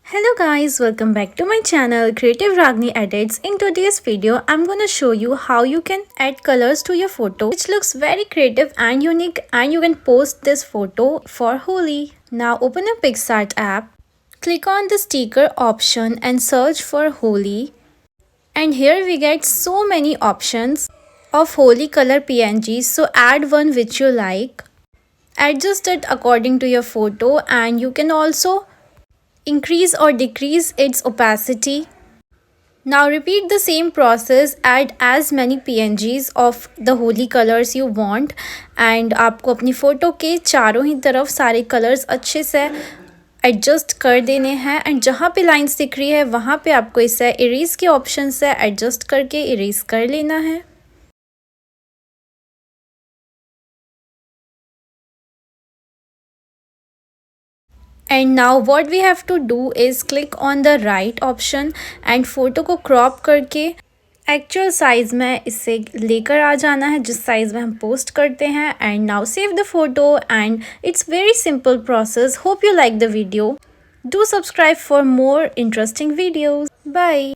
Hello guys, welcome back to my channel Creative Ragini Edits. In today's video, I'm gonna show you how you can add colors to your photo which looks very creative and unique, and you can post this photo for Holi. Now open a PixArt app, click on the sticker option and search for Holi. And here we get so many options of Holi color PNGs, so add one which you like. Adjust it according to your photo, and you can also increase or decrease its opacity. Now repeat the same process, add as many PNGs of the Holi colors you want, and आपको अपनी photo के चारों ही तरफ सारे colours अच्छे से adjust कर देने हैं। एंड जहाँ पे लाइंस दिख रही है वहाँ पे आपको इसे इरेज के ऑप्शन से एडजस्ट करके इरेज कर लेना है। And now what we have to do is click on the right option and photo को crop करके एक्चुअल साइज में इसे लेकर आ जाना है जिस साइज में हम पोस्ट करते हैं। And now save the photo, and it's very simple process. Hope you like the video. Do subscribe for more interesting videos. Bye.